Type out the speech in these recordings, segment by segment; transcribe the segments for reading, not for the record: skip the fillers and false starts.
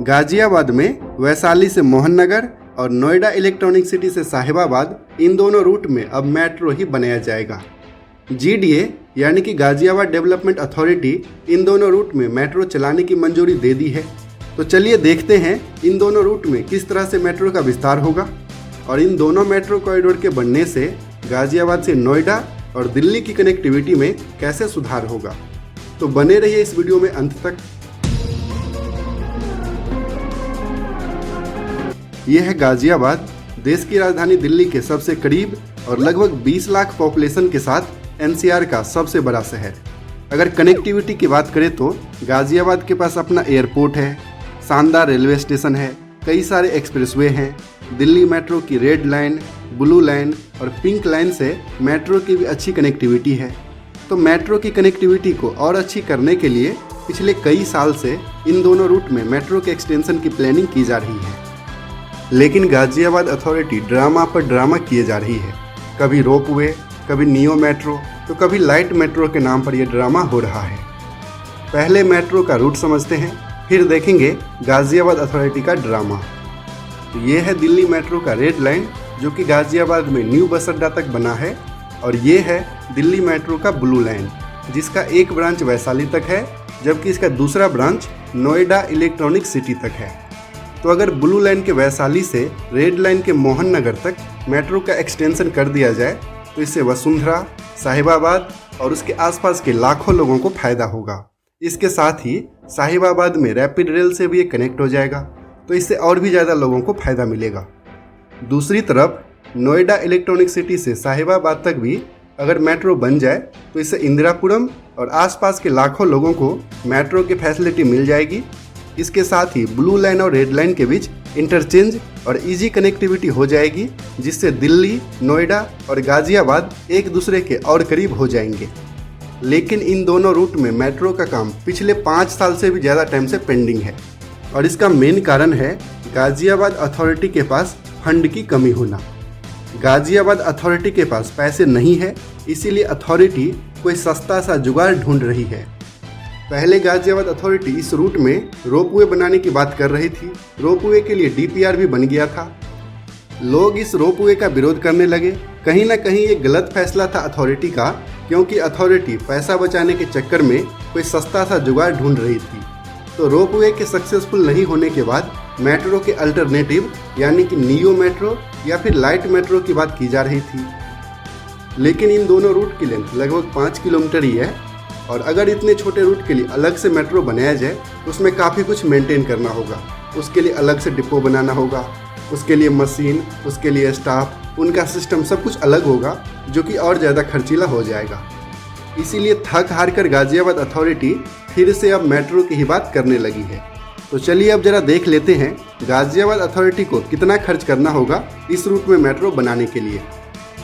गाजियाबाद में वैशाली से मोहन नगर और नोएडा इलेक्ट्रॉनिक सिटी से साहिबाबाद, इन दोनों रूट में अब मेट्रो ही बनाया जाएगा। GDA यानी कि गाजियाबाद डेवलपमेंट अथॉरिटी इन दोनों रूट में मेट्रो चलाने की मंजूरी दे दी है। तो चलिए देखते हैं इन दोनों रूट में किस तरह से मेट्रो का विस्तार होगा और इन दोनों मेट्रो कॉरिडोर के बनने से गाजियाबाद से नोएडा और दिल्ली की कनेक्टिविटी में कैसे सुधार होगा। तो बने रहिए इस वीडियो में अंत तक। यह है गाजियाबाद, देश की राजधानी दिल्ली के सबसे करीब और लगभग 20 लाख पॉपुलेशन के साथ NCR का सबसे बड़ा शहर। अगर कनेक्टिविटी की बात करें तो गाजियाबाद के पास अपना एयरपोर्ट है, शानदार रेलवे स्टेशन है, कई सारे एक्सप्रेसवे हैं, दिल्ली मेट्रो की रेड लाइन, ब्लू लाइन और पिंक लाइन से मेट्रो की भी अच्छी कनेक्टिविटी है। तो मेट्रो की कनेक्टिविटी को और अच्छी करने के लिए पिछले कई साल से इन दोनों रूट में मेट्रो के एक्सटेंशन की प्लानिंग की जा रही है, लेकिन गाजियाबाद अथॉरिटी ड्रामा पर ड्रामा किए जा रही है। कभी रोपवे, कभी नियो मेट्रो, तो कभी लाइट मेट्रो के नाम पर यह ड्रामा हो रहा है। पहले मेट्रो का रूट समझते हैं, फिर देखेंगे गाजियाबाद अथॉरिटी का ड्रामा। तो ये है दिल्ली मेट्रो का रेड लाइन जो कि गाजियाबाद में न्यू बस अड्डा तक बना है, और ये है दिल्ली मेट्रो का ब्लू लाइन जिसका एक ब्रांच वैशाली तक है, जबकि इसका दूसरा ब्रांच नोएडा इलेक्ट्रॉनिक सिटी तक है। तो अगर ब्लू लाइन के वैशाली से रेड लाइन के मोहन नगर तक मेट्रो का एक्सटेंशन कर दिया जाए तो इससे वसुंधरा, साहिबाबाद और उसके आसपास के लाखों लोगों को फायदा होगा। इसके साथ ही साहिबाबाद में रैपिड रेल से भी ये कनेक्ट हो जाएगा, तो इससे और भी ज़्यादा लोगों को फायदा मिलेगा। दूसरी तरफ नोएडा इलेक्ट्रॉनिक सिटी से साहिबाबाद तक भी अगर मेट्रो बन जाए तो इससे इंदिरापुरम और आसपास के लाखों लोगों को मेट्रो की फैसिलिटी मिल जाएगी। इसके साथ ही ब्लू लाइन और रेड लाइन के बीच इंटरचेंज और इजी कनेक्टिविटी हो जाएगी, जिससे दिल्ली, नोएडा और गाजियाबाद एक दूसरे के और करीब हो जाएंगे। लेकिन इन दोनों रूट में मेट्रो का काम पिछले 5 साल से भी ज़्यादा टाइम से पेंडिंग है, और इसका मेन कारण है गाजियाबाद अथॉरिटी के पास फंड की कमी होना। गाजियाबाद अथॉरिटी के पास पैसे नहीं है, इसीलिए अथॉरिटी कोई सस्ता सा जुगाड़ ढूंढ रही है। पहले गाजियाबाद अथॉरिटी इस रूट में रोपवे बनाने की बात कर रही थी। रोपवे के लिए DPR भी बन गया था। लोग इस रोपवे का विरोध करने लगे। कहीं ना कहीं ये गलत फैसला था अथॉरिटी का, क्योंकि अथॉरिटी पैसा बचाने के चक्कर में कोई सस्ता सा जुगाड़ ढूंढ रही थी। तो रोपवे के सक्सेसफुल नहीं होने के बाद मेट्रो के अल्टरनेटिव यानी कि नियो मेट्रो या फिर लाइट मेट्रो की बात की जा रही थी। लेकिन इन दोनों रूट की लेंथ लगभग 5 किलोमीटर ही है, और अगर इतने छोटे रूट के लिए अलग से मेट्रो बनाया जाए तो उसमें काफ़ी कुछ मेंटेन करना होगा। उसके लिए अलग से डिपो बनाना होगा, उसके लिए मशीन, उसके लिए स्टाफ, उनका सिस्टम सब कुछ अलग होगा, जो कि और ज़्यादा खर्चीला हो जाएगा। इसीलिए थक हार कर गाजियाबाद अथॉरिटी फिर से अब मेट्रो की ही बात करने लगी है। तो चलिए अब जरा देख लेते हैं गाजियाबाद अथॉरिटी को कितना खर्च करना होगा इस रूट में मेट्रो बनाने के लिए।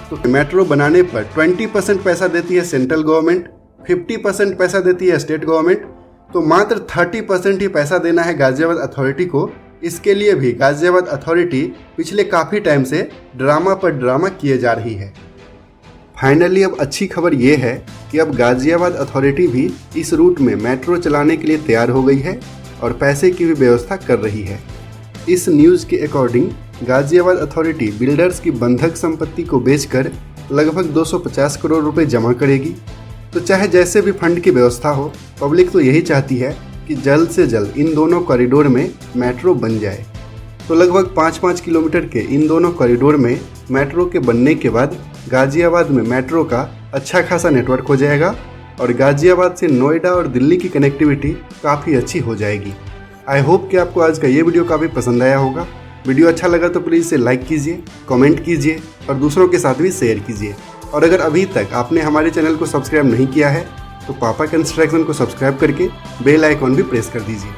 तो मेट्रो बनाने पर 20% पैसा देती है सेंट्रल गवर्नमेंट, 50% पैसा देती है स्टेट गवर्नमेंट, तो मात्र 30% ही पैसा देना है गाजियाबाद अथॉरिटी को। इसके लिए भी गाजियाबाद अथॉरिटी पिछले काफ़ी टाइम से ड्रामा पर ड्रामा किए जा रही है। फाइनली अब अच्छी खबर ये है कि अब गाजियाबाद अथॉरिटी भी इस रूट में मेट्रो चलाने के लिए तैयार हो गई है और पैसे की भी व्यवस्था कर रही है। इस न्यूज़ के अकॉर्डिंग गाजियाबाद अथॉरिटी बिल्डर्स की बंधक संपत्ति को बेचकर लगभग 250 करोड़ रुपए जमा करेगी। तो चाहे जैसे भी फंड की व्यवस्था हो, पब्लिक तो यही चाहती है कि जल्द से जल्द इन दोनों कॉरिडोर में मेट्रो बन जाए। तो लगभग 5-5 किलोमीटर के इन दोनों कॉरिडोर में मेट्रो के बनने के बाद गाजियाबाद में मेट्रो का अच्छा खासा नेटवर्क हो जाएगा और गाजियाबाद से नोएडा और दिल्ली की कनेक्टिविटी काफ़ी अच्छी हो जाएगी। आई होप कि आपको आज का ये वीडियो काफ़ी पसंद आया होगा। वीडियो अच्छा लगा तो प्लीज़ इसे लाइक कीजिए, कमेंट कीजिए और दूसरों के साथ भी शेयर कीजिए। और अगर अभी तक आपने हमारे चैनल को सब्सक्राइब नहीं किया है तो पापा कंस्ट्रक्शन को सब्सक्राइब करके बेल आइकॉन भी प्रेस कर दीजिए।